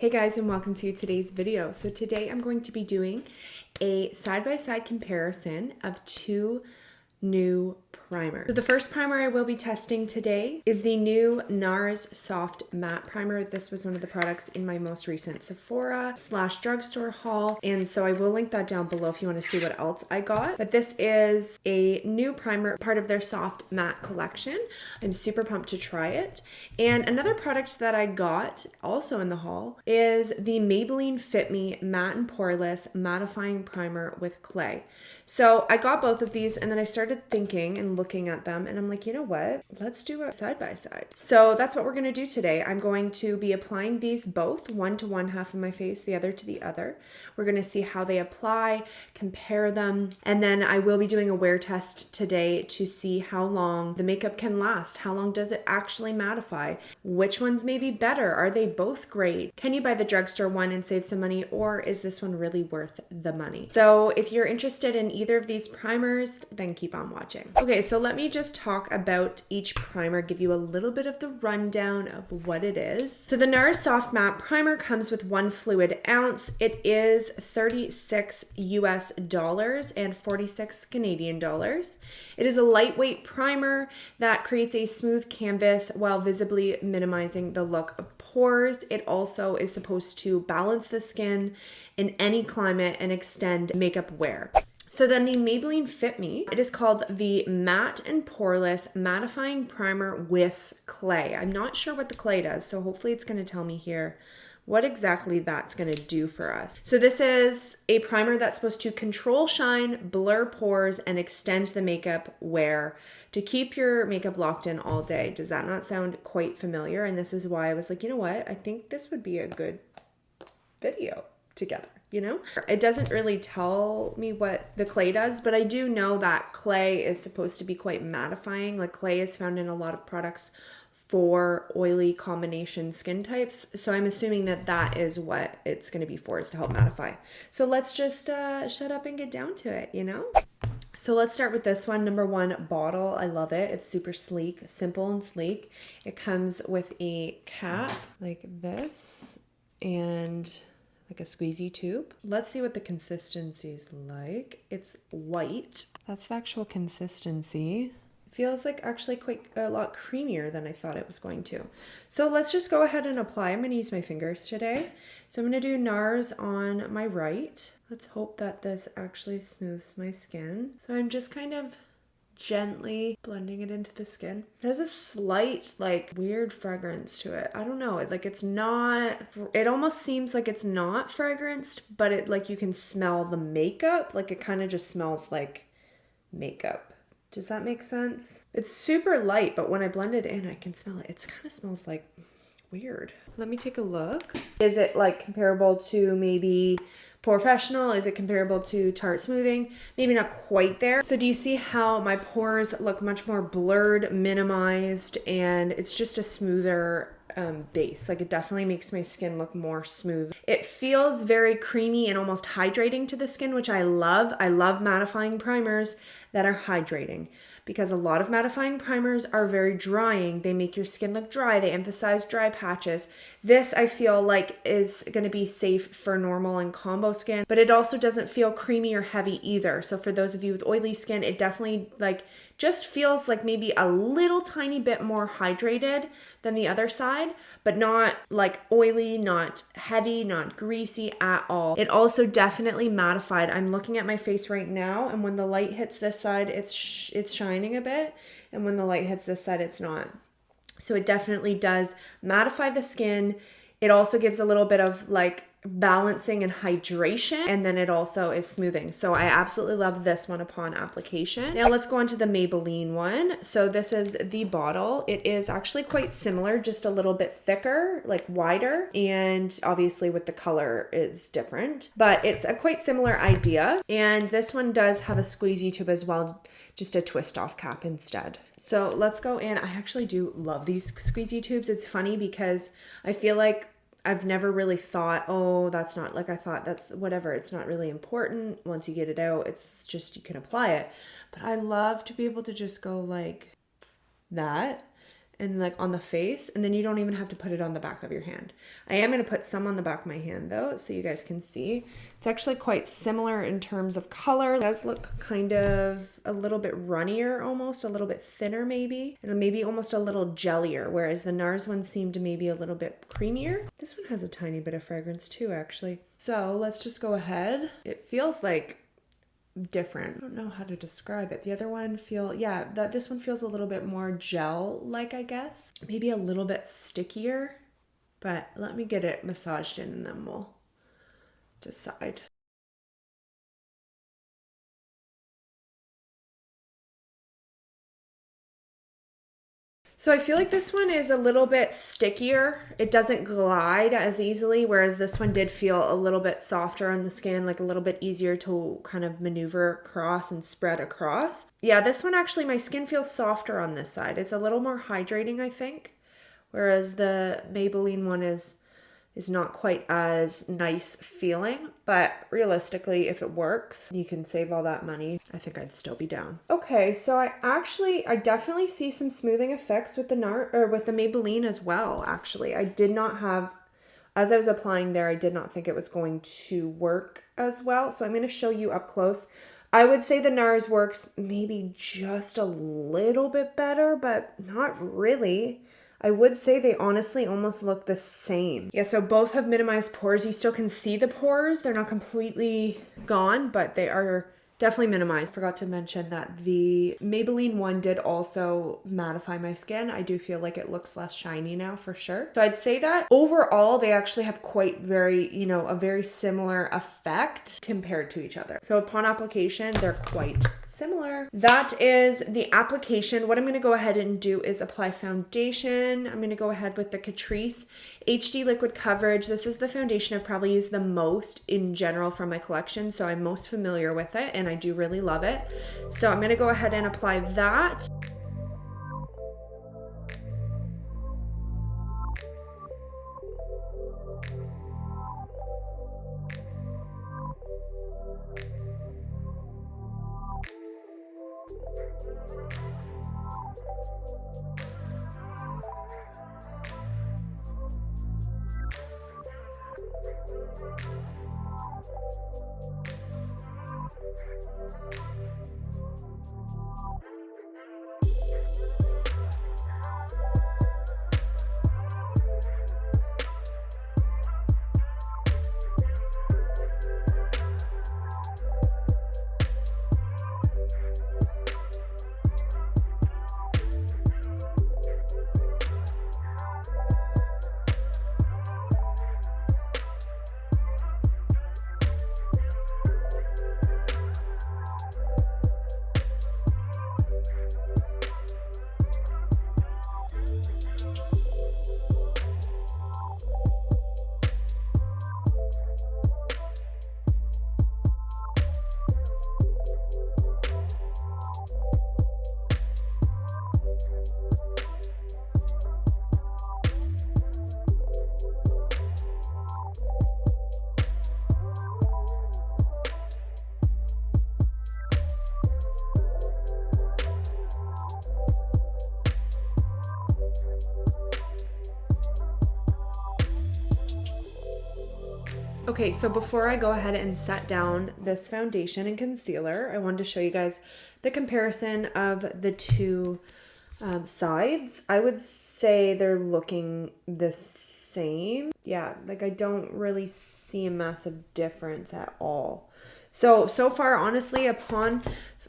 Hey guys, and welcome to today's video. So today I'm going to be doing a side-by-side comparison of two new primers. So the first primer I will be testing today is the new Nars Soft Matte Primer. This was one of the products in my most recent Sephora/drugstore haul, and so I will link that down below if you want to see what else I got. But this is a new primer, part of their Soft Matte collection. I'm super pumped to try it. And another product that I got also in the haul is the Maybelline Fit Me Matte and Poreless Mattifying Primer with Clay. So I got both of these and then I started thinking and looking at them and I'm like, you know what? Let's do a side by side. So that's what we're going to do today. I'm going to be applying these both, one to one half of my face, the other to the other. We're going to see how they apply, compare them, and then I will be doing a wear test today to see how long the makeup can last. How long does it actually mattify? Which ones may be better? Are they both great? Can you buy the drugstore one and save some money, or is this one really worth the money? So if you're interested in either of these primers, then keep on watching. Okay, so let me just talk about each primer, give you a little bit of the rundown of what it is. So the Nars Soft Matte Primer comes with 1 fluid ounce. It is $36 US and 46 Canadian dollars. It is a lightweight primer that creates a smooth canvas while visibly minimizing the look of pores. It also is supposed to balance the skin in any climate and extend makeup wear. So then the Maybelline Fit Me, it is called the Matte and Poreless Mattifying Primer with Clay. I'm not sure what the clay does, so hopefully it's going to tell me here what exactly that's going to do for us. So this is a primer that's supposed to control shine, blur pores, and extend the makeup wear to keep your makeup locked in all day. Does that not sound quite familiar? And this is why I was like, you know what? I think this would be a good video together. You know, it doesn't really tell me what the clay does, but I do know that clay is supposed to be quite mattifying. Like clay is found in a lot of products for oily combination skin types. So I'm assuming that that is what it's going to be for, is to help mattify. So let's just shut up and get down to it, you know? So let's start with this one, number 1 bottle. I love it. It's super sleek, simple and sleek. It comes with a cap like this and like a squeezy tube. Let's see what the consistency is like. It's white. That's the actual consistency. Feels like actually quite a lot creamier than I thought it was going to. So let's just go ahead and apply. I'm going to use my fingers today. So I'm going to do Nars on my right. Let's hope that this actually smooths my skin. So I'm just kind of gently blending it into the skin. It has a slight like weird fragrance to it. I don't know, it almost seems like it's not fragranced, but it like you can smell the makeup. Like it kind of just smells like makeup. Does that make sense? It's super light, but when I blend it in, I can smell it. It kind of smells like weird. Let me take a look. Is it like comparable to maybe Professional? Is it comparable to Tarte Smoothing? Maybe not quite there. So do you see how my pores look much more blurred, minimized, and it's just a smoother base. Like it definitely makes my skin look more smooth. It feels very creamy and almost hydrating to the skin, which I love. I love mattifying primers that are hydrating, because a lot of mattifying primers are very drying. They make your skin look dry. They emphasize dry patches. This I feel like is going to be safe for normal and combo skin, but it also doesn't feel creamy or heavy either. So for those of you with oily skin, it definitely like just feels like maybe a little tiny bit more hydrated than the other side, but not like oily, not heavy, not greasy at all. It also definitely mattified. I'm looking at my face right now, and when the light hits this side, it's shining a bit, and when the light hits this side, it's not. So it definitely does mattify the skin. It also gives a little bit of like balancing and hydration, and then it also is smoothing. So I absolutely love this one upon application. Now let's go on to the Maybelline one. So this is the bottle. It is actually quite similar, just a little bit thicker, like wider, and obviously with the color is different, but it's a quite similar idea. And this one does have a squeezy tube as well, just a twist off cap instead. So let's go in. I actually do love these squeezy tubes. It's funny because I feel like I've never really thought, oh, that's not like I thought, that's whatever. It's not really important. Once you get it out, it's just, you can apply it. But I love to be able to just go like that and like on the face, and then you don't even have to put it on the back of your hand. I am going to put some on the back of my hand though, so you guys can see. It's actually quite similar in terms of color. It does look kind of a little bit runnier, almost a little bit thinner maybe, and maybe almost a little jellier, whereas the Nars one seemed maybe a little bit creamier. This one has a tiny bit of fragrance too, actually. So let's just go ahead. It feels like different. I don't know how to describe it. The other one this one feels a little bit more gel-like, I guess. Maybe a little bit stickier, but let me get it massaged in and then we'll decide. So I feel like this one is a little bit stickier. It doesn't glide as easily, whereas this one did feel a little bit softer on the skin, like a little bit easier to kind of maneuver across and spread across. Yeah, this one actually, my skin feels softer on this side. It's a little more hydrating, I think, whereas the Maybelline one is not quite as nice feeling, but realistically, if it works, you can save all that money. I think I'd still be down. Okay, so I definitely see some smoothing effects with the Maybelline as well, actually. I did not have, as I was applying there, I did not think it was going to work as well. So I'm going to show you up close. I would say the Nars works maybe just a little bit better, but not really. I would say they honestly almost look the same. Yeah, so both have minimized pores. You still can see the pores. They're not completely gone, but they are definitely minimized. Forgot to mention that the Maybelline one did also mattify my skin. I do feel like it looks less shiny now for sure. So I'd say that overall, they actually have quite a very similar effect compared to each other. So upon application, they're quite similar. That is the application. What I'm going to go ahead and do is apply foundation. I'm going to go ahead with the Catrice HD Liquid Coverage. This is the foundation I've probably used the most in general from my collection, so I'm most familiar with it and I do really love it. So I'm going to go ahead and apply that. Okay, so before I go ahead and set down this foundation and concealer, I wanted to show you guys the comparison of the two sides. I would say they're looking the same. Yeah, like I don't really see a massive difference at all. So far, honestly, upon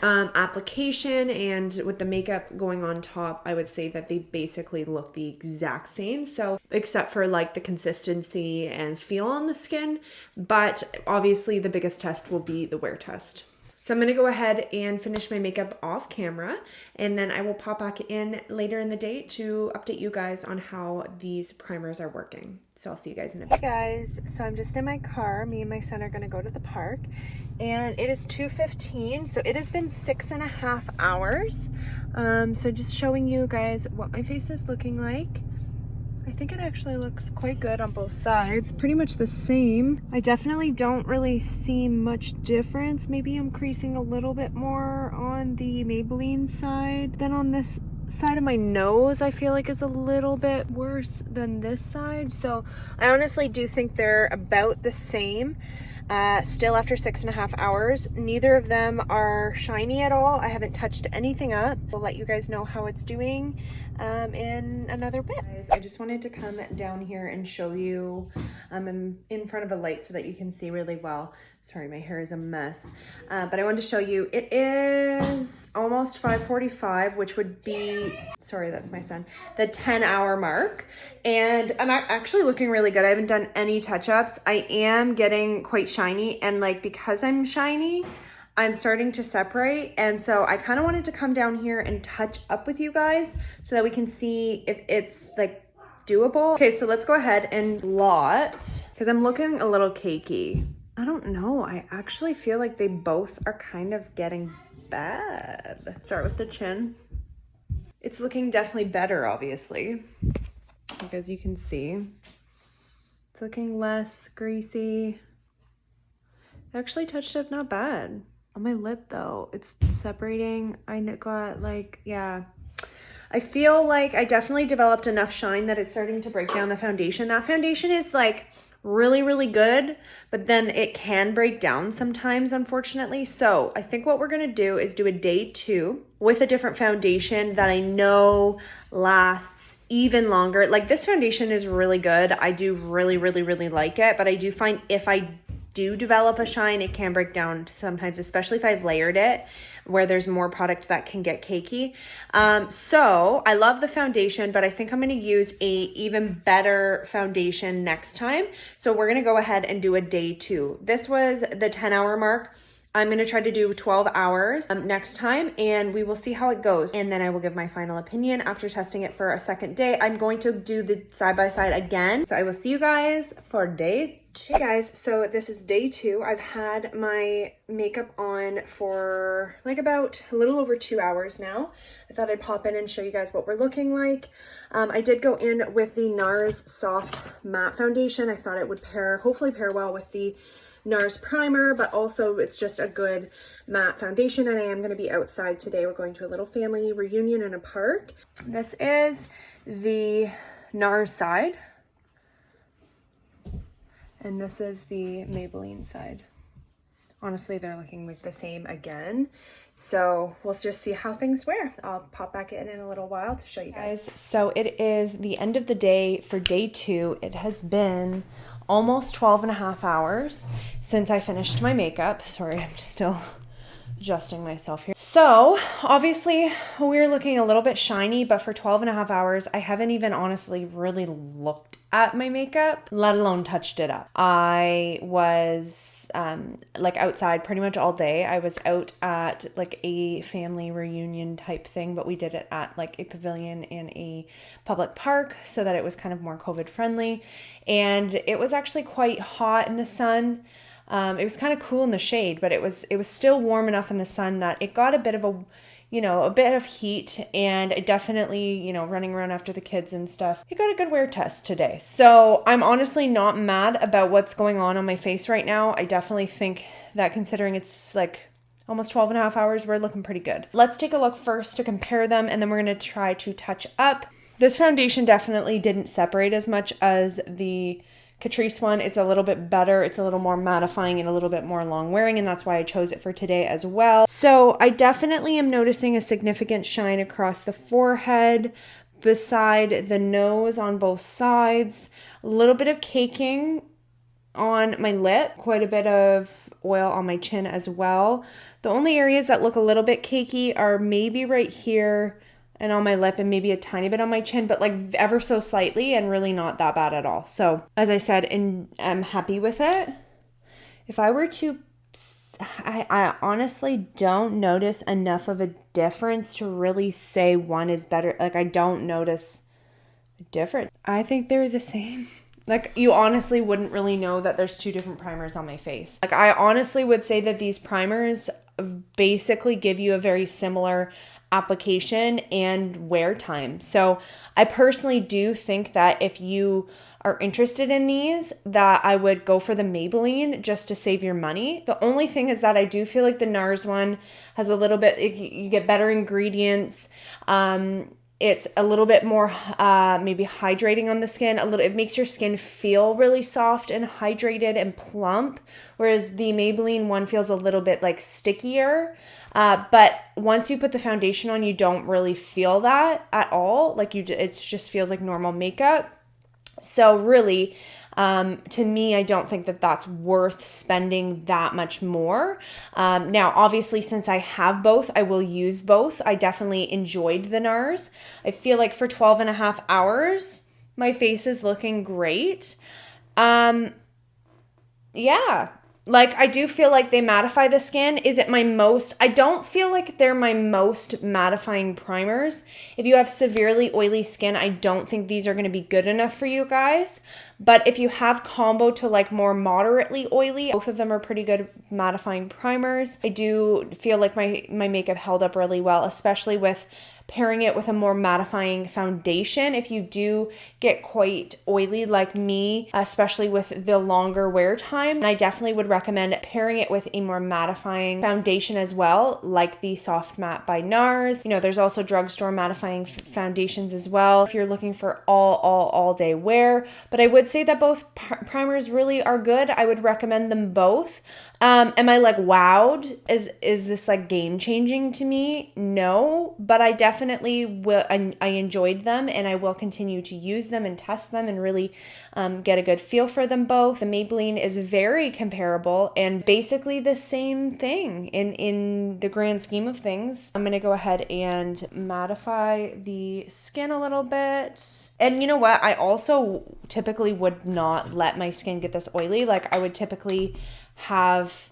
application and with the makeup going on top, I would say that they basically look the exact same. So except for like the consistency and feel on the skin, but obviously the biggest test will be the wear test. So I'm going to go ahead and finish my makeup off camera, and then I will pop back in later in the day to update you guys on how these primers are working. So I'll see you guys in a bit. Hey guys, so I'm just in my car. Me and my son are going to go to the park, and it is 2:15, so it has been 6.5 hours. So just showing you guys what my face is looking like. I think it actually looks quite good on both sides, pretty much the same. I definitely don't really see much difference. Maybe I'm creasing a little bit more on the Maybelline side than on this side of my nose I feel like is a little bit worse than this side. So I honestly do think they're about the same. Still after 6.5 hours. Neither of them are shiny at all. I haven't touched anything up. We'll let you guys know how it's doing in another bit. Guys, I just wanted to come down here and show you, I'm in front of a light so that you can see really well. Sorry, my hair is a mess. But I wanted to show you, it is almost 5:45, which would be, sorry, that's my son, the 10-hour mark. And I'm actually looking really good. I haven't done any touch-ups. I am getting quite shiny, and like, because I'm shiny, I'm starting to separate. And so I kind of wanted to come down here and touch up with you guys so that we can see if it's like doable. Okay, so let's go ahead and blot, because I'm looking a little cakey. I don't know. I actually feel like they both are kind of getting bad. Start with the chin. It's looking definitely better, obviously. Like, as you can see, it's looking less greasy. It actually touched up not bad. On my lip though, it's separating. I got like, yeah. I feel like I definitely developed enough shine that it's starting to break down the foundation. That foundation is like really good, but then it can break down sometimes, unfortunately. So I think what we're gonna do is do a day 2 with a different foundation that I know lasts even longer. Like, this foundation is really good. I do really like it, but I do find if I do develop a shine, it can break down sometimes, especially if I've layered it where there's more product that can get cakey. So I love the foundation, but I think I'm gonna use a even better foundation next time. So we're gonna go ahead and do a day 2. This was the 10-hour mark. I'm gonna try to do 12 hours next time, and we will see how it goes. And then I will give my final opinion after testing it for a second day. I'm going to do the side-by-side again. So I will see you guys for day 2. Hey guys, so this is day 2. I've had my makeup on for like about a little over 2 hours now. I thought I'd pop in and show you guys what we're looking like. I did go in with the Nars Soft Matte Foundation. I thought it would hopefully pair well with the Nars primer, but also it's just a good matte foundation. And I am going to be outside today. We're going to a little family reunion in a park. This is the Nars side, and this is the Maybelline side. Honestly, they're looking like the same again. So we'll just see how things wear. I'll pop back in a little while to show you guys. So it is the end of the day for day 2. It has been almost 12.5 hours since I finished my makeup. Sorry, I'm still adjusting myself here. So obviously we're looking a little bit shiny, but for 12.5 hours, I haven't even honestly really looked at my makeup, let alone touched it up. I was like outside pretty much all day. I was out at like a family reunion type thing, but we did it at like a pavilion in a public park so that it was kind of more COVID friendly. And it was actually quite hot in the sun. It was kind of cool in the shade, but it was still warm enough in the sun that it got a bit of a bit of heat, and it definitely, running around after the kids and stuff, it got a good wear test today. So I'm honestly not mad about what's going on my face right now. I definitely think that considering it's like almost 12.5 hours, we're looking pretty good. Let's take a look first to compare them, and then we're going to try to touch up. This foundation definitely didn't separate as much as the Catrice one. It's a little bit better. It's a little more mattifying and a little bit more long wearing, and that's why I chose it for today as well. So I definitely am noticing a significant shine across the forehead, beside the nose on both sides, a little bit of caking on my lip, quite a bit of oil on my chin as well. The only areas that look a little bit cakey are maybe right here and on my lip, and maybe a tiny bit on my chin, but like ever so slightly, and really not that bad at all. So as I said, I'm happy with it. If I were to, I honestly don't notice enough of a difference to really say one is better. Like, I don't notice a difference. I think they're the same. Like, you honestly wouldn't really know that there's 2 different primers on my face. Like, I honestly would say that these primers basically give you a very similar application and wear time. So I personally do think that if you are interested in these, that I would go for the Maybelline just to save your money. The only thing is that I do feel like the Nars one has a little bit, you get better ingredients. it's a little bit more maybe hydrating on the skin. It makes your skin feel really soft and hydrated and plump, whereas the Maybelline one feels a little bit like stickier. But once you put the foundation on, you don't really feel that at all. Like it just feels like normal makeup. So really, to me, I don't think that that's worth spending that much more. Now, obviously, since I have both, I will use both. I definitely enjoyed the Nars. I feel like for 12 and a half hours, my face is looking great. Yeah. Like, I do feel like they mattify the skin. Is it my most? I don't feel like they're my most mattifying primers. If you have severely oily skin, I don't think these are going to be good enough for you guys. But if you have combo to like more moderately oily, both of them are pretty good mattifying primers. I do feel like my makeup held up really well, especially with pairing it with a more mattifying foundation. If you do get quite oily like me, especially with the longer wear time, I definitely would recommend pairing it with a more mattifying foundation as well, like the Soft Matte by Nars. You know, there's also drugstore mattifying foundations as well if you're looking for all day wear. But I would say that both primers really are good. I would recommend them both. Am I like wowed? Is this like game changing to me? No, but I definitely will. I enjoyed them, and I will continue to use them and test them and really get a good feel for them both. The Maybelline is very comparable and basically the same thing in the grand scheme of things. I'm gonna go ahead and mattify the skin a little bit. And you know what? I also typically would not let my skin get this oily. Like I would typically have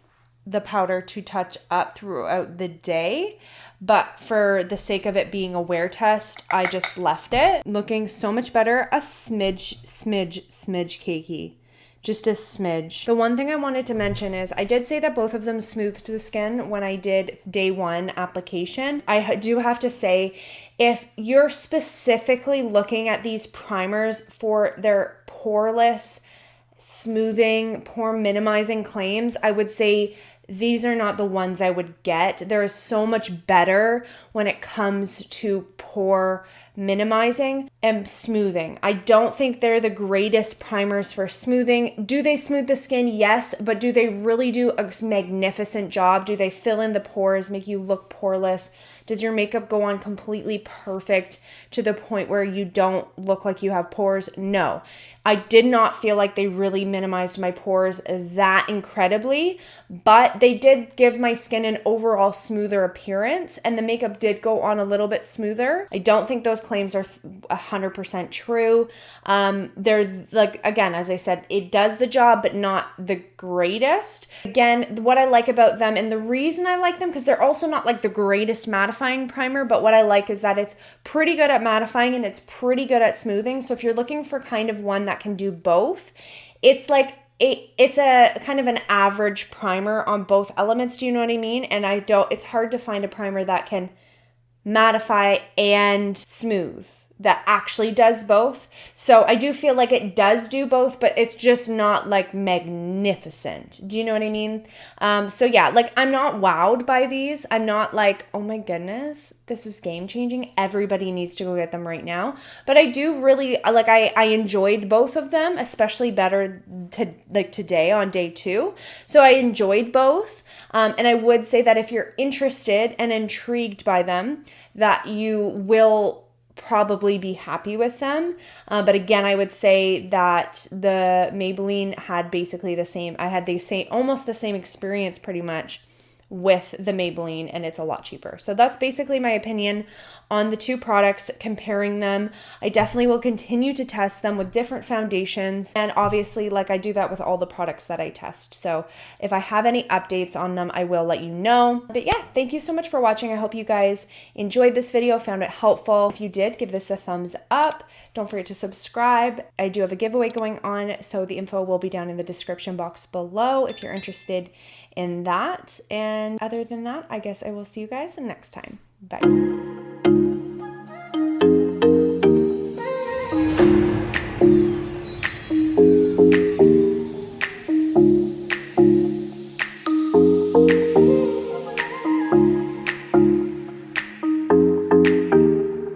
the powder to touch up throughout the day, but for the sake of it being a wear test, I just left it. Looking so much better. A smidge cakey. Just a smidge. The one thing I wanted to mention is I did say that both of them smoothed the skin when I did day one application. I do have to say, if you're specifically looking at these primers for their poreless smoothing, pore minimizing claims, I would say these are not the ones I would get. There is so much better when it comes to pore minimizing and smoothing. I don't think they're the greatest primers for smoothing. Do they smooth the skin? Yes, but do they really do a magnificent job? Do they fill in the pores, make you look poreless? Does your makeup go on completely perfect to the point where you don't look like you have pores? No. I did not feel like they really minimized my pores that incredibly, but they did give my skin an overall smoother appearance, and the makeup did go on a little bit smoother. I don't think those claims are 100% true. They're like, again, as I said, it does the job, but not the greatest. Again, what I like about them, and the reason I like them, because they're also not like the greatest mattifying primer, but what I like is that it's pretty good at mattifying and it's pretty good at smoothing. So if you're looking for kind of one that can do both, it's like it's a kind of an average primer on both elements. Do you know what I mean? And it's hard to find a primer that can mattify and smooth, that actually does both. So I do feel like it does do both, but it's just not like magnificent. Do you know what I mean? So yeah, like I'm not wowed by these. I'm not like, oh my goodness, this is game changing. Everybody needs to go get them right now. But I do really, like I enjoyed both of them, especially better today on day 2. So I enjoyed both. And I would say that if you're interested and intrigued by them, that you will probably be happy with them. But again, I would say that the Maybelline had basically the same, I had almost the same experience pretty much with the Maybelline, and it's a lot cheaper. So that's basically my opinion on the two products, comparing them. I definitely will continue to test them with different foundations, and obviously like I do that with all the products that I test. So if I have any updates on them, I will let you know. But yeah, thank you so much for watching. I hope you guys enjoyed this video, found it helpful. If you did, give this a thumbs up. Don't forget to subscribe. I do have a giveaway going on, so the info will be down in the description box below if you're interested in that. And other than that, I guess I will see you guys next time. Bye.